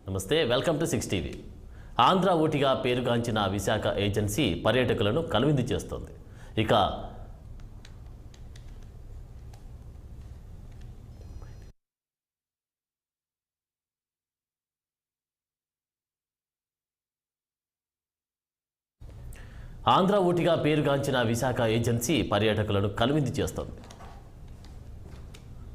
నమస్తే, welcome to 6 TV. Andhra ఊటిగా పేరుగాంచిన Visakha agency పర్యాటకులను కనువిందు చేస్తోంది. ఇక ఆంధ్ర ఊటిగా పేరుగాంచిన విశాఖ ఏజెన్సీ పర్యాటకులను కనువిందు చేస్తోంది.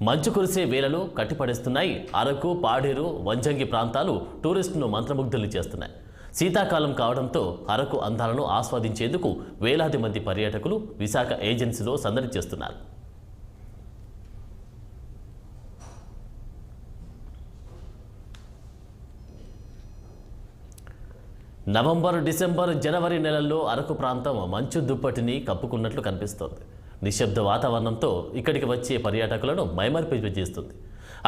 మంచు కురిసే వేళలు కట్టిపడేస్తున్నాయి. అరకు, పాడేరు, వంజంగి ప్రాంతాలు టూరిస్టును మంత్రముగ్ధుల్ని చేస్తున్నాయి. శీతాకాలం కావడంతో అరకు అందాలను ఆస్వాదించేందుకు వేలాది మంది పర్యాటకులు విశాఖ ఏజెన్సీలో సందడి చేస్తున్నారు. నవంబర్, డిసెంబర్, జనవరి నెలల్లో అరకు ప్రాంతం మంచు దుప్పటిని కప్పుకున్నట్లు కనిపిస్తోంది. నిశ్శబ్ద వాతావరణంతో ఇక్కడికి వచ్చే పర్యాటకులను మైమరిపింపజేస్తుంది.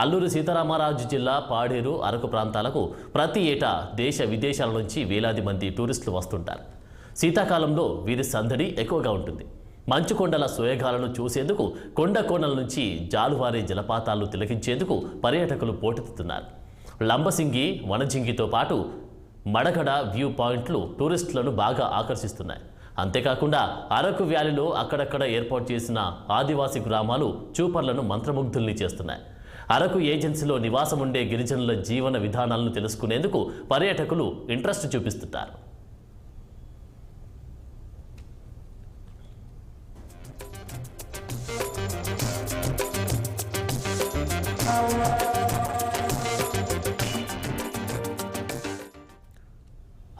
అల్లూరి సీతారామరాజు జిల్లా పాడేరు, అరకు ప్రాంతాలకు ప్రతి ఏటా దేశ విదేశాల నుంచి వేలాది మంది టూరిస్టులు వస్తుంటారు. శీతాకాలంలో వీరి సందడి ఎక్కువగా ఉంటుంది. మంచు కొండల సోయగాలను చూసేందుకు కొండ కోణల నుంచి జాలువారే జలపాతాలను తిలకించేందుకు పర్యాటకులు పోటెత్తుతున్నారు. లంబసింగి, వనజింగితో పాటు మడగడ వ్యూ పాయింట్లు టూరిస్టులను బాగా ఆకర్షిస్తున్నాయి. అంతేకాకుండా అరకు వ్యాలీలో అక్కడక్కడ ఏర్పాటు చేసిన ఆదివాసీ గ్రామాలు చూపర్లను మంత్రముగ్ధుల్ని చేస్తున్నాయి. అరకు ఏజెన్సీలో నివాసం ఉండే గిరిజనుల జీవన విధానాలను తెలుసుకునేందుకు పర్యాటకులు ఇంట్రెస్ట్ చూపిస్తుంటారు.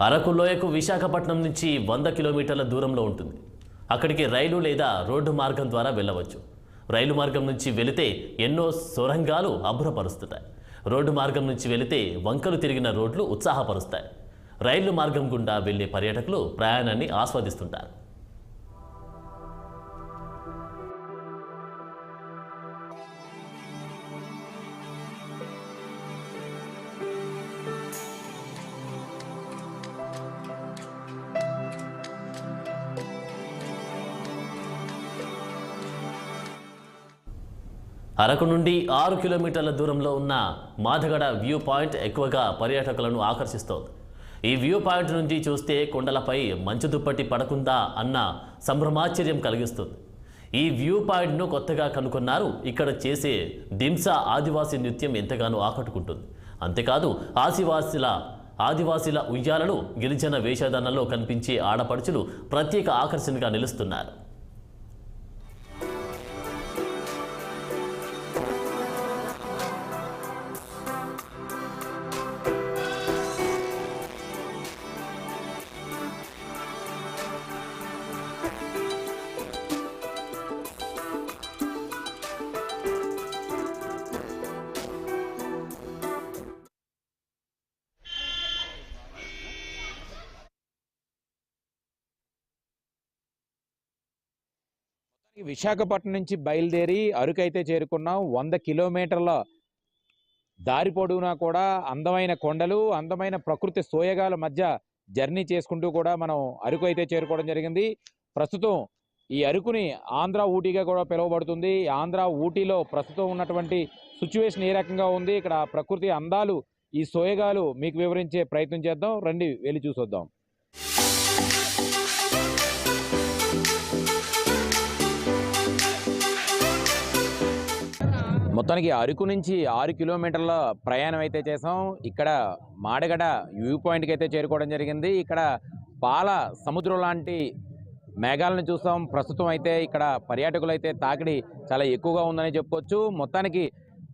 అరకు లోయకు విశాఖపట్నం నుంచి 100 కిలోమీటర్ల దూరంలో ఉంటుంది. అక్కడికి రైలు లేదా రోడ్డు మార్గం ద్వారా వెళ్ళవచ్చు. రైలు మార్గం నుంచి వెళితే ఎన్నో సొరంగాలు అభ్రపరుస్తాయి. రోడ్డు మార్గం నుంచి వెళితే వంకలు తిరిగిన రోడ్లు ఉత్సాహపరుస్తాయి. రైలు మార్గం గుండా వెళ్లే పర్యాటకులు ప్రయాణాన్ని ఆస్వాదిస్తుంటారు. అరకు నుండి 6 కిలోమీటర్ల దూరంలో ఉన్న మాధగడ వ్యూ పాయింట్ ఎక్కువగా పర్యాటకులను ఆకర్షిస్తోంది. ఈ వ్యూ పాయింట్ నుంచి చూస్తే కొండలపై మంచు దుప్పటి పడకుందా అన్న సంభ్రమాశ్చర్యం కలిగిస్తుంది. ఈ వ్యూ పాయింట్ను కొత్తగా కనుగొన్నారు. ఇక్కడ చేసే దింసా ఆదివాసీ నృత్యం ఎంతగానో ఆకట్టుకుంటుంది. అంతేకాదు ఆదివాసీల ఉయ్యాలలు, గిరిజన వేషధారణలో కనిపించే ఆడపడుచులు ప్రత్యేక ఆకర్షణగా నిలుస్తున్నారు. విశాఖపట్నం నుంచి బయలుదేరి అరకు అయితే చేరుకున్నాం. 100 కిలోమీటర్ల దారి పొడవునా కూడా అందమైన కొండలు, అందమైన ప్రకృతి సోయగాల మధ్య జర్నీ చేసుకుంటూ కూడా మనం అరకు అయితే చేరుకోవడం జరిగింది. ప్రస్తుతం ఈ అరకుని ఆంధ్ర ఊటీగా కూడా పిలువబడుతుంది. ఆంధ్ర ఊటీలో ప్రస్తుతం ఉన్నటువంటి సిచ్యువేషన్ ఏ రకంగా ఉంది, ఇక్కడ ప్రకృతి అందాలు, ఈ సోయగాలు మీకు వివరించే ప్రయత్నం చేద్దాం. రండి, వెళ్ళి చూసొద్దాం. మొత్తానికి అరకు నుంచి 6 కిలోమీటర్ల ప్రయాణం అయితే చేసాం. ఇక్కడ మాడగడ వ్యూ పాయింట్కి అయితే చేరుకోవడం జరిగింది. ఇక్కడ పాల సముద్రం లాంటి మేఘాలను చూస్తాం. ప్రస్తుతం అయితే ఇక్కడ పర్యాటకులు అయితే తాకిడి చాలా ఎక్కువగా ఉందని చెప్పుకోవచ్చు. మొత్తానికి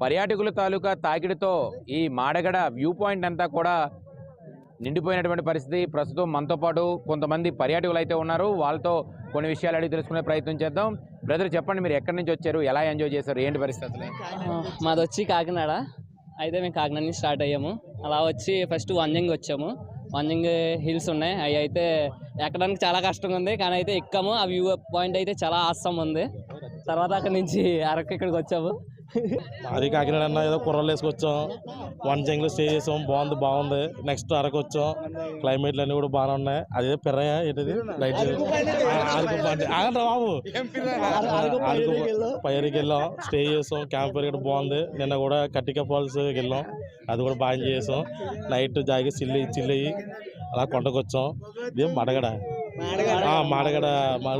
పర్యాటకుల తాలూకా తాకిడితో ఈ మాడగడ వ్యూ పాయింట్ అంతా కూడా నిండిపోయినటువంటి పరిస్థితి. ప్రస్తుతం మనతో పాటు కొంతమంది పర్యాటకులు అయితే ఉన్నారు. వాళ్ళతో కొన్ని విషయాలు అడిగి తెలుసుకునే ప్రయత్నం చేద్దాం. బ్రదర్, చెప్పండి, మీరు ఎక్కడి నుంచి వచ్చారు, ఎలా ఎంజాయ్ చేశారు, ఏంటి పరిస్థితులు? మాది వచ్చి కాకినాడ. అయితే మేము కాకినాడ నుంచి స్టార్ట్ అయ్యాము. అలా వచ్చి ఫస్ట్ వంజంగి వచ్చాము. వంజంగి హిల్స్ ఉన్నాయి, అవి అయితే ఎక్కడానికి చాలా కష్టంగా ఉంది, కానీ అయితే ఎక్కాము. ఆ వ్యూ పాయింట్ అయితే చాలా ఆసమ్ ఉంది. తర్వాత అక్కడి నుంచి అరకు ఇక్కడికి వచ్చాము. అది కాకినాడ అన్న ఏదో కుర్రలు వేసుకొచ్చాం, వంజంగిలో స్టే చేసాం, బాగుంది. నెక్స్ట్ అరకు వచ్చాం, క్లైమేట్లు అన్నీ కూడా బాగానే ఉన్నాయి. అదే పిర్రయ్య ఏంటిది లైట్ బాబు పైరికి వెళ్ళాం, స్టే చేసాం, క్యాంప్ ఫైర్ కూడా బాగుంది. నిన్న కూడా కట్టిక ఫాల్స్ వెళ్ళాం, అది కూడా బాగా ఎంజాయ్ చేసాం. నైట్ జాగి చిల్లయ్యి అలా కొండకు వచ్చాం. ఇదే మాడగడ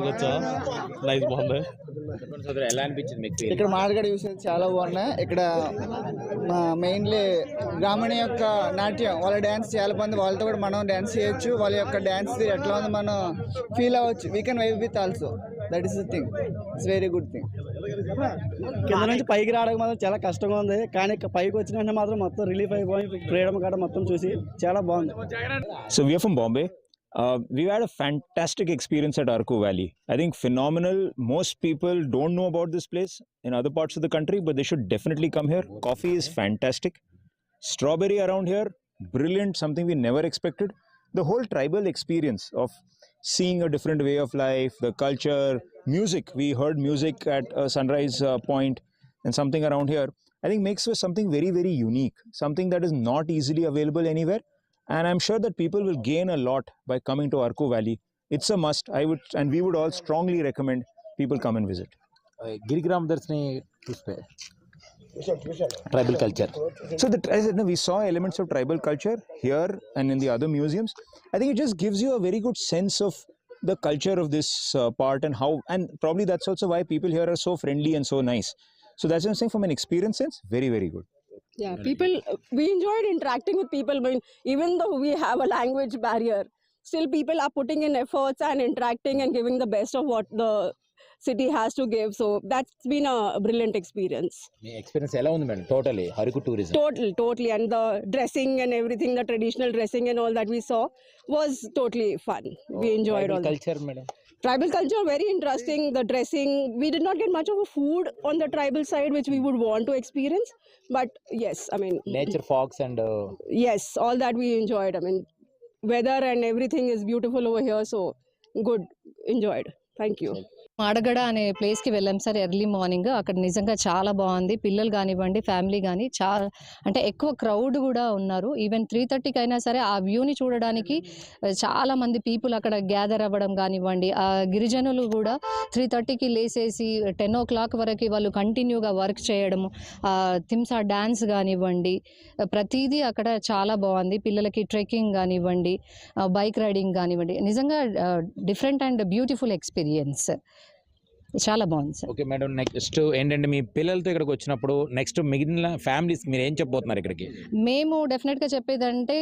వచ్చాం, నైట్ బాగుంది. ఎలా అనిపించింది మీకు? ఇక్కడ మాడగడ చూసేది చాలా బాగున్నాయి. ఇక్కడ మెయిన్లీ గ్రామీణ యొక్క నాట్యం, వాళ్ళ డ్యాన్స్ చాలా మంది, వాళ్ళతో కూడా మనం డ్యాన్స్ చేయొచ్చు. వాళ్ళ యొక్క డ్యాన్స్ ఎట్లా ఉంది మనం ఫీల్ అవ్వచ్చు. We can vibe with also, that is the thing. It's very good thing. కింద నుంచి పైకి రావడానికి మాత్రం చాలా కష్టంగా ఉంది, కానీ పైకి వచ్చిన మాత్రం మొత్తం రిలీఫ్ అయిపోయి ఫ్రీడమ్ కాడ మొత్తం చూసి చాలా బాగుంది. So we are from Bombay. We've had a fantastic experience at Arku Valley. I think phenomenal. Most people don't know about this place in other parts of the country, but they should definitely come here. Coffee is fantastic. Strawberry around here, brilliant, something we never expected. The whole tribal experience of seeing a different way of life, the culture, music. We heard music at Sunrise Point and something around here. I think makes for something very, very unique, something that is not easily available anywhere. And I'm sure that people will gain a lot by coming to Arku Valley. It's a must. We would all strongly recommend people come and visit. గిరిగ్రామ దర్శని చూస్తే tribal culture. So we saw elements of tribal culture here and in the other museums. I think it just gives you a very good sense of the culture of this part and how, and probably that's also why people here are so friendly and so nice. So that's what I'm saying, from an experience sense, very, very good. Yeah, we enjoyed interacting with people. I mean, even though we have a language barrier, still people are putting in efforts and interacting and giving the best of what the city has to give. So that's been a brilliant experience. Me experience ఎలా ఉంది madam? Totally Araku tourism. Totally. And the dressing and everything, the traditional dressing and all that we saw was totally fun. We enjoyed all that. Culture madam. Tribal culture, very interesting. The dressing, we did not get much of a food on the tribal side, which we would want to experience. But yes, I mean, nature pox and yes, all that we enjoyed. I mean, weather and everything is beautiful over here. So good, enjoyed. Thank you. Madagada అనే ప్లేస్కి వెళ్ళాం sir early morning. అక్కడ నిజంగా చాలా బాగుంది. పిల్లలు కానివ్వండి, family కానీ చాలా అంటే ఎక్కువ క్రౌడ్ కూడా ఉన్నారు. ఈవెన్ 3:30కి అయినా సరే ఆ వ్యూని చూడడానికి చాలా మంది పీపుల్ అక్కడ గ్యాదర్ అవ్వడం కానివ్వండి. ఆ గిరిజనులు కూడా 3:30కి లేసేసి 10 o'clock వరకు వాళ్ళు కంటిన్యూగా వర్క్ చేయడము, థిమ్సా డ్యాన్స్ కానివ్వండి, ప్రతిదీ అక్కడ చాలా బాగుంది. పిల్లలకి ట్రెక్కింగ్ కానివ్వండి, బైక్ రైడింగ్ కానివ్వండి, నిజంగా డిఫరెంట్ అండ్ బ్యూటిఫుల్ ఎక్స్పీరియన్స్. చాలా బాగుంది సార్. ఓకే మేడం, నెక్స్ట్ ఏంటంటే మీ పిల్లలతో ఇక్కడికి వచ్చినప్పుడు నెక్స్ట్ మిగిలిన ఫ్యామిలీస్ మీరు ఏం చెప్పబోతున్నారు ఇక్కడికి? మేము డెఫినెట్గా చెప్పేదంటే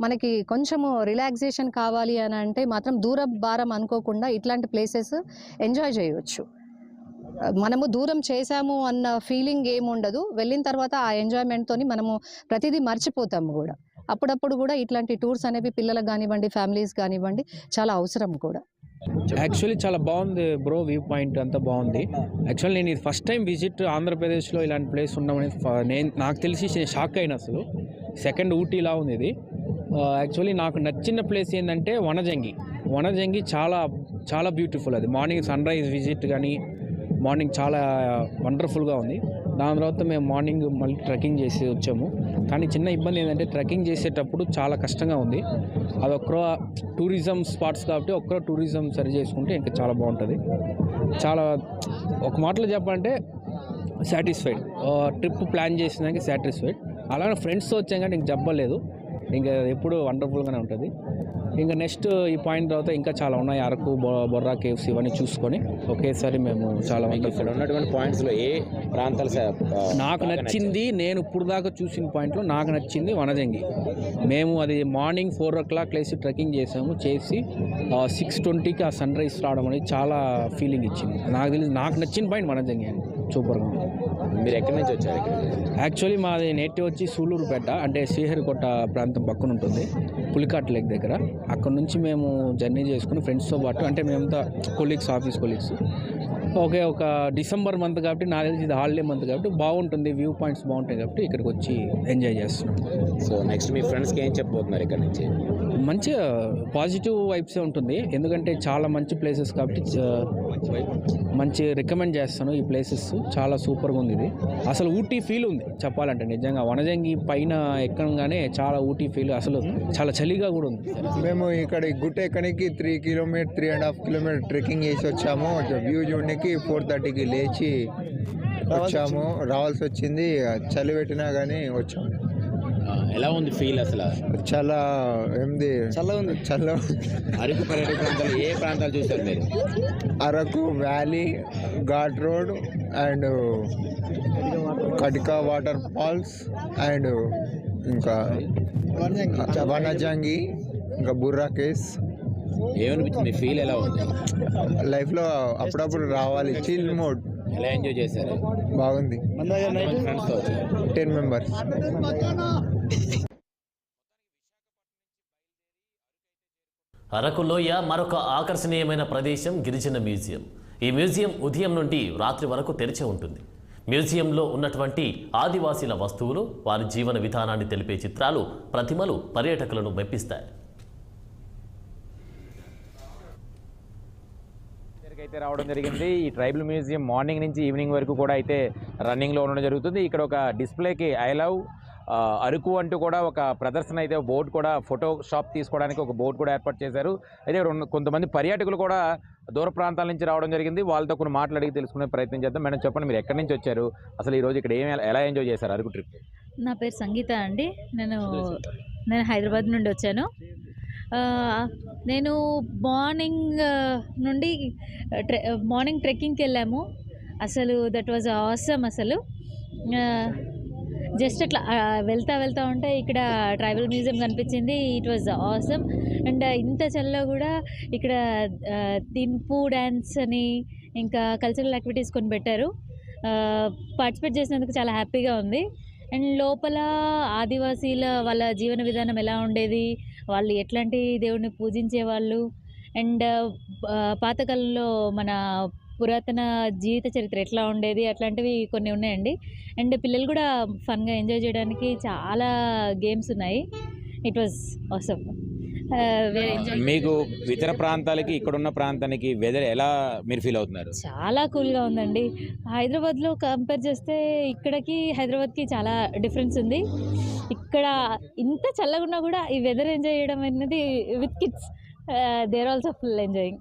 మనకి కొంచెము రిలాక్సేషన్ కావాలి అని అంటే మాత్రం దూర భారం అనుకోకుండా ఇట్లాంటి ప్లేసెస్ ఎంజాయ్ చేయవచ్చు. మనము దూరం చేశాము అన్న ఫీలింగ్ ఏముండదు. వెళ్ళిన తర్వాత ఆ ఎంజాయ్మెంట్తోని మనము ప్రతిదీ మర్చిపోతాము కూడా. అప్పుడప్పుడు కూడా ఇట్లాంటి టూర్స్ అనేవి పిల్లలకు కానివ్వండి, ఫ్యామిలీస్ కానివ్వండి చాలా అవసరం కూడా. యాక్చువల్లీ చాలా బాగుంది బ్రో, వ్యూ పాయింట్ అంతా బాగుంది. యాక్చువల్లీ నేను ఇది ఫస్ట్ టైం విజిట్ ఆంధ్రప్రదేశ్లో ఇలాంటి ప్లేస్ ఉండమని నాకు తెలిసి షాక్ అయిన. అసలు సెకండ్ ఊటీలా ఉంది ఇది. యాక్చువల్లీ నాకు నచ్చిన ప్లేస్ ఏంటంటే వనజంగి చాలా చాలా బ్యూటిఫుల్. అది మార్నింగ్ సన్ రైజ్ విజిట్ కానీ మార్నింగ్ చాలా వండర్ఫుల్గా ఉంది. దాని తర్వాత మేము మార్నింగ్ మళ్ళీ ట్రెక్కింగ్ చేసి వచ్చాము. కానీ చిన్న ఇబ్బంది ఏంటంటే ట్రెక్కింగ్ చేసేటప్పుడు చాలా కష్టంగా ఉంది. అది ఒక్క టూరిజం స్పాట్స్ కాబట్టి ఒక్క టూరిజం సరి చేసుకుంటే ఇంకా చాలా బాగుంటుంది. చాలా ఒక మాటలో చెప్పాలంటే సాటిస్ఫైడ్. ట్రిప్ ప్లాన్ చేసినాక సాటిస్ఫైడ్. అలాగే ఫ్రెండ్స్తో వచ్చాం కానీ ఇంక చెప్పలేదు, ఇంకా ఎప్పుడు వండర్ఫుల్గానే ఉంటుంది. ఇంకా నెక్స్ట్ ఈ పాయింట్ తర్వాత ఇంకా చాలా ఉన్నాయి. అరకు, బొర్రా కేవ్స్ ఇవన్నీ చూసుకొని ఒకేసారి మేము చాలా ఇక్కడ ఉన్నటువంటి పాయింట్స్లో ఏ ప్రాంతాలు నాకు నచ్చింది, నేను ఇప్పుడు దాకా చూసిన పాయింట్లో నాకు నచ్చింది వనజంగి. మేము అది మార్నింగ్ 4 o'clock లేసి ట్రెక్కింగ్ చేసాము. చేసి 6:20కి ఆ సన్ రైజ్ రావడం అనేది చాలా ఫీలింగ్ ఇచ్చింది. నాకు నచ్చిన పాయింట్ వనజంగి అండి, సూపర్గా ఉంది. మీరు ఎక్కడి నుంచి వచ్చారు? యాక్చువల్లీ మాది నేటివ్ వచ్చి సూలూరుపేట, అంటే శ్రీహరికోట ప్రాంతం పక్కన ఉంటుంది, పులికాట్ లేక్ దగ్గర. అక్కడ నుంచి మేము జర్నీ చేసుకుని ఫ్రెండ్స్తో పాటు, అంటే మేమంతా కొలీగ్స్, ఆఫీస్ కొలీగ్స్. ఓకే, ఒక డిసెంబర్ మంత్ కాబట్టి నాకు తెలిసి ఇది హాలిడే మంత్ కాబట్టి బాగుంటుంది, వ్యూ పాయింట్స్ బాగుంటాయి కాబట్టి ఇక్కడికి వచ్చి ఎంజాయ్ చేస్తున్నాం. సో నెక్స్ట్ మీ ఫ్రెండ్స్కి ఏం చెప్పబోతున్నారు ఇక్కడ నుంచి? మంచి పాజిటివ్ వైబ్సే ఉంటుంది, ఎందుకంటే చాలా మంచి ప్లేసెస్ కాబట్టి మంచి రికమెండ్ చేస్తాను. ఈ ప్లేసెస్ చాలా సూపర్గా ఉంది. ఇది అసలు ఊటీ ఫీల్ ఉంది చెప్పాలంటే, నిజంగా వనజంగి పైన ఎక్కగానే చాలా ఊటీ ఫీల్, అసలు చాలా చలిగా కూడా ఉంది. మేము ఇక్కడ గుట్ట ఎక్కడానికి 3.5 కిలోమీటర్ ట్రెక్కింగ్ చేసి వచ్చాము. వ్యూ చూడడానికి 4:30కి లేచి వచ్చాము, రావాల్సి వచ్చింది. చలి పెట్టినా కానీ వచ్చాము. ఎలా ఉంది ఫీల్ అసలు? చాలా ఏంది చల్ల అరకు పర్యాటక ప్రాంతాలు ఏ ప్రాంతాలు చూస్తారు మీరు? Araku valley, ghat road and Katika waterfalls and ఇంకా వనజంగి, ఇంకా బుర్రా కేవ్స్. ఏమనిపించింది? ఫీల్ ఎలా ఉంది? లైఫ్లో అప్పుడప్పుడు రావాలి, చిల్ మోడ్. ఎలా ఎంజాయ్ చేశారు? బాగుంది. ఫ్రెండ్స్తో వచ్చారు? 10 మెంబర్స్. అరకు లోయ మరొక ఆకర్షణీయమైన ప్రదేశం గిరిజన మ్యూజియం. ఈ మ్యూజియం ఉదయం నుండి రాత్రి వరకు తెరిచే ఉంటుంది. మ్యూజియంలో ఉన్నటువంటి ఆదివాసీల వస్తువులు, వారి జీవన విధానాన్ని తెలిపే చిత్రాలు, ప్రతిమలు పర్యాటకులను మెప్పిస్తాయి. అయితే రావడం జరిగింది. ఈ ట్రైబల్ మ్యూజియం మార్నింగ్ నుంచి ఈవినింగ్ వరకు కూడా అయితే రన్నింగ్లో ఉండడం జరుగుతుంది. ఇక్కడ ఒక డిస్ప్లేకి ఐ లవ్ అరకు అంటూ కూడా ఒక ప్రదర్శన అయితే, బోర్డు కూడా, ఫోటో షాప్ తీసుకోవడానికి ఒక బోర్డు కూడా ఏర్పాటు చేశారు. అయితే కొంతమంది పర్యాటకులు కూడా దూర ప్రాంతాల నుంచి రావడం జరిగింది. వాళ్ళతో కొన్ని మాటలు అడిగి తెలుసుకునే ప్రయత్నం చేద్దాం. మేడం చెప్పండి, మీరు ఎక్కడి నుంచి వచ్చారు, అసలు ఈరోజు ఇక్కడ ఎలా ఎంజాయ్ చేశారు అరకు ట్రిప్? నా పేరు సంగీత అండి. నేను హైదరాబాద్ నుండి వచ్చాను. నేను మార్నింగ్ ట్రెక్కింగ్కి వెళ్ళాము. అసలు దట్ వాజ్ ఆసమ్. అసలు జస్ట్ అట్లా వెళ్తా ఉంటే ఇక్కడ ట్రైబల్ మ్యూజియం కనిపించింది. It was awesome. అండ్ ఇంత చల్ల కూడా ఇక్కడ దింపు డ్యాన్స్ అని ఇంకా కల్చరల్ యాక్టివిటీస్ కొన్ని పెట్టారు. పార్టిసిపేట్ చేసినందుకు చాలా హ్యాపీగా ఉంది. అండ్ లోపల ఆదివాసీల వాళ్ళ జీవన విధానం ఎలా ఉండేది, వాళ్ళు ఎట్లాంటి దేవుడిని పూజించేవాళ్ళు, అండ్ పాతకాలంలో మన పురాతన జీవిత చరిత్ర ఎట్లా ఉండేది, అట్లాంటివి కొన్ని ఉన్నాయండి. అండ్ పిల్లలు కూడా ఫన్గా ఎంజాయ్ చేయడానికి చాలా గేమ్స్ ఉన్నాయి. It was awesome. మీకు ఇతర ప్రాంతాలకి ఇక్కడున్న ప్రాంతానికి వెదర్ ఎలా మీరు ఫీల్ అవుతున్నారు? చాలా కూల్గా ఉందండి. హైదరాబాద్లో కంపేర్ చేస్తే ఇక్కడికి హైదరాబాద్కి చాలా డిఫరెన్స్ ఉంది. ఇక్కడ ఇంత చల్లగా ఉన్నా కూడా ఈ వెదర్ ఎంజాయ్ చేయడం అనేది with kids, they are also full enjoying.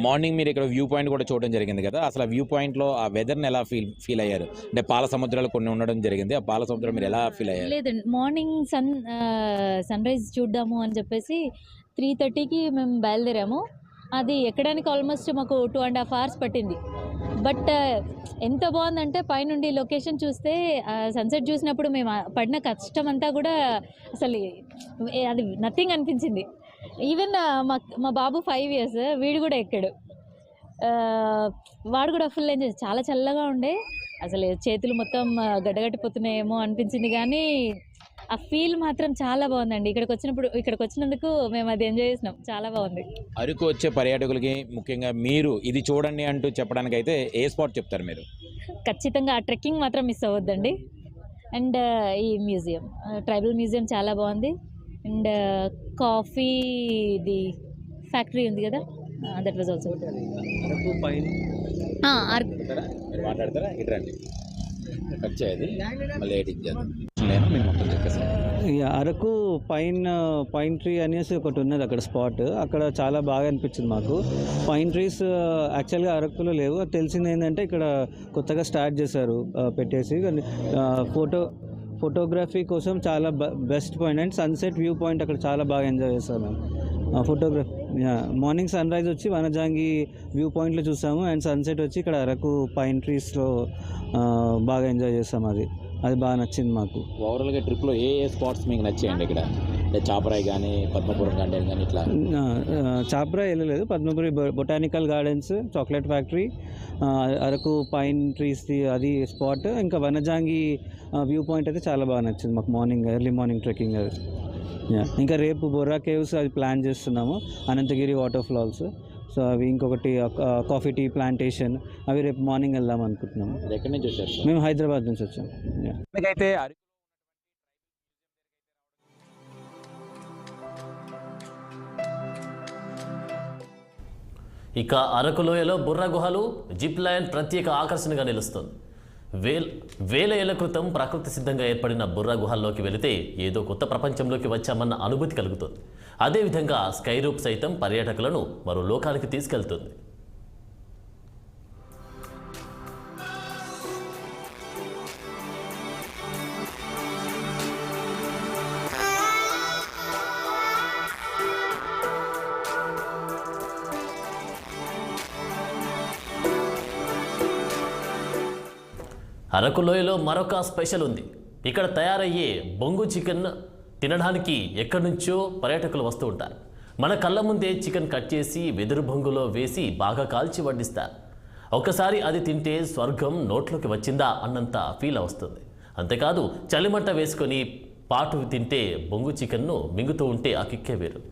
Morning మీరు ఇక్కడ వ్యూ పాయింట్ కూడా చూడడం జరిగింది కదా, అసలు ఆ వ్యూ పాయింట్లో ఆ వెదర్ని ఎలా ఫీల్ అయ్యారు? అంటే పాల సముద్రాలు కొన్ని ఉండడం జరిగింది, ఆ పాల సముద్రం మీరు ఎలా ఫీల్ అయ్యారు? లేదండి, మార్నింగ్ సన్ రైజ్ చూద్దాము అని చెప్పేసి 3:30కి మేము బయలుదేరాము. అది ఎక్కడానికి ఆల్మోస్ట్ మాకు 2.5 hours పట్టింది. బట్ ఎంత బాగుందంటే పైనుండి లొకేషన్ చూస్తే సన్సెట్ చూసినప్పుడు మేము పడిన కష్టం అంతా కూడా అసలు అది నథింగ్ అనిపించింది. ఈవెన్ మా బాబు 5 years, వీడు కూడా ఎక్కాడు. వాడు కూడా ఫుల్ ఎంజాయ్. చాలా చల్లగా ఉండే, అసలు చేతులు మొత్తం గడ్డగట్టిపోతున్నాయేమో అనిపించింది, కానీ ఆ ఫీల్ మాత్రం చాలా బాగుందండి. ఇక్కడికి వచ్చినందుకు మేము అది ఎంజాయ్ చేసినాం. చాలా బాగుంది. అరకు వచ్చే పర్యాటకులకి ముఖ్యంగా మీరు ఇది చూడండి అంటూ చెప్పడానికి అయితే ఏ స్పాట్ చెప్తారు మీరు? ఖచ్చితంగా ఆ ట్రెక్కింగ్ మాత్రం మిస్ అవ్వద్దండి. అండ్ ఈ మ్యూజియం, ట్రైబల్ మ్యూజియం చాలా బాగుంది. అండ్ కాఫీది ఫ్యాక్టరీ ఉంది కదా, దట్ వాజ్ ఆల్సో. మాట్లాడతారా? ఇట్రండి వచ్చేది మళ్ళీ అరకు పైన్ ట్రీ అనేసి ఒకటి ఉన్నది అక్కడ స్పాట్. అక్కడ చాలా బాగా అనిపించింది మాకు. పైన్ ట్రీస్ యాక్చువల్గా అరకులో లేవు. అది తెలిసింది ఏంటంటే ఇక్కడ కొత్తగా స్టార్ట్ చేశారు పెట్టేసి. ఫోటోగ్రఫీ కోసం చాలా best point. And sunset view point అక్కడ చాలా బాగా ఎంజాయ్ చేస్తాం మేము. ఫోటోగ్రఫీ మార్నింగ్ సన్ రైజ్ వచ్చి వనజాంగి వ్యూ పాయింట్లో చూసాము. అండ్ సన్సెట్ వచ్చి ఇక్కడ అరకు పైన్ ట్రీస్లో బాగా ఎంజాయ్ చేస్తాం. అది బాగా నచ్చింది మాకు. ఓవరాల్గా ట్రిప్లో ఏ స్పాట్స్ మీకు నచ్చాయండి? ఇక్కడ చాపరాయి కానీ పద్మపురం గార్డెన్ కానీ ఇట్లా? చాపరాయి వెళ్ళలేదు. Padmapuri botanical gardens, chocolate factory, Araku pine ట్రీస్ది అది స్పాట్. ఇంకా వనజాంగి వ్యూ పాయింట్ అయితే చాలా బాగా నచ్చింది మాకు. ఎర్లీ మార్నింగ్ ట్రెక్కింగ్ అది. ఇంకా రేపు బొర్రా కేవ్స్ అది ప్లాన్ చేస్తున్నాము, అనంతగిరి వాటర్ ఫాల్స్. సో అవి ఇంకొకటి కాఫీ టీ ప్లాంటేషన్, అవి రేపు మార్నింగ్ వెళ్దాం అనుకుంటున్నాము. ఎక్కడి నుంచి వచ్చారు? మేము హైదరాబాద్ నుంచి వచ్చాము. అయితే ఇక అరకు లోయలో బుర్ర గుహలు జిప్ లైన్ ప్రత్యేక ఆకర్షణగా నిలుస్తుంది. వేల ఏళ్ల క్రితం ప్రకృతి సిద్ధంగా ఏర్పడిన బుర్ర గుహల్లోకి వెళితే ఏదో కొత్త ప్రపంచంలోకి వచ్చామన్న అనుభూతి కలుగుతుంది. అదేవిధంగా స్కై రూప్ సైతం పర్యాటకులను మరో లోకానికి తీసుకెళ్తుంది. అరకు లోయలో మరొక స్పెషల్ ఉంది. ఇక్కడ తయారయ్యే బొంగు చికెన్ తినడానికి ఎక్కడి నుంచో పర్యాటకులు వస్తూ ఉంటారు. మన కళ్ళ ముందే చికెన్ కట్ చేసి వెదురు బొంగులో వేసి బాగా కాల్చి వడ్డిస్తారు. ఒక్కసారి అది తింటే స్వర్గం నోట్లోకి వచ్చిందా అన్నంత ఫీల్ వస్తుంది. అంతేకాదు చలిమంట వేసుకొని పాటు తింటే బొంగు చికెన్ను మింగుతూ ఉంటే ఆ కిక్కే వేరు.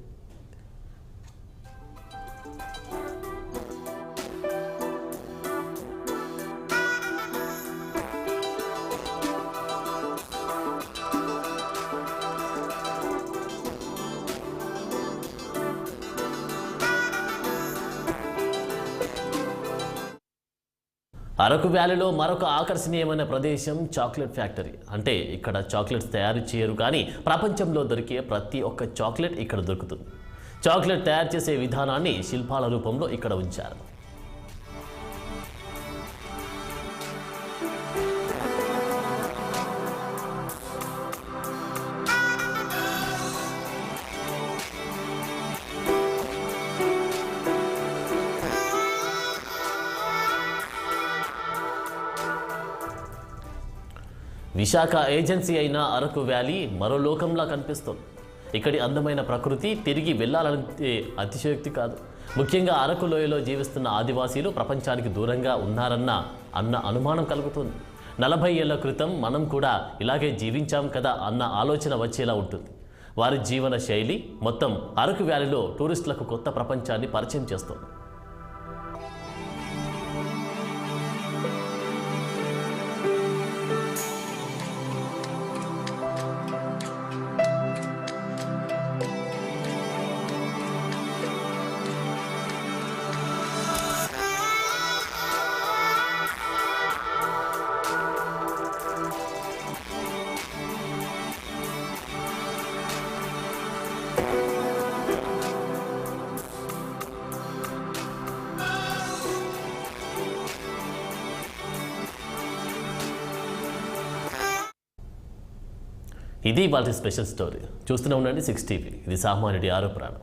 అరకు వ్యాలీలో మరొక ఆకర్షణీయమైన ప్రదేశం చాక్లెట్ ఫ్యాక్టరీ. అంటే ఇక్కడ చాక్లెట్స్ తయారు చేయరు, కానీ ప్రపంచంలో దొరికే ప్రతి ఒక్క చాక్లెట్ ఇక్కడ దొరుకుతుంది. చాక్లెట్ తయారు చేసే విధానాన్ని శిల్పాల రూపంలో ఇక్కడ ఉంచారు. విశాఖ ఏజెన్సీ అయిన అరకు వ్యాలీ మరో లోకంలా కనిపిస్తుంది. ఇక్కడి అందమైన ప్రకృతి తిరిగి వెళ్ళాలంటే అతిశయోక్తి కాదు. ముఖ్యంగా అరకు లోయలో జీవిస్తున్న ఆదివాసీలు ప్రపంచానికి దూరంగా ఉన్నారన్న అనుమానం కలుగుతుంది. 40 ఏళ్ల క్రితం మనం కూడా ఇలాగే జీవించాం కదా అన్న ఆలోచన వచ్చేలా ఉంటుంది. వారి జీవన శైలి మొత్తం అరకు వ్యాలీలో టూరిస్టులకు కొత్త ప్రపంచాన్ని పరిచయం చేస్తుంది. ఇది వాళ్ళ స్పెషల్ స్టోరీ. చూస్తూనే ఉండండి 6 టీవీ. ఇది సామాన్యుడి ఆరో ప్రాణం.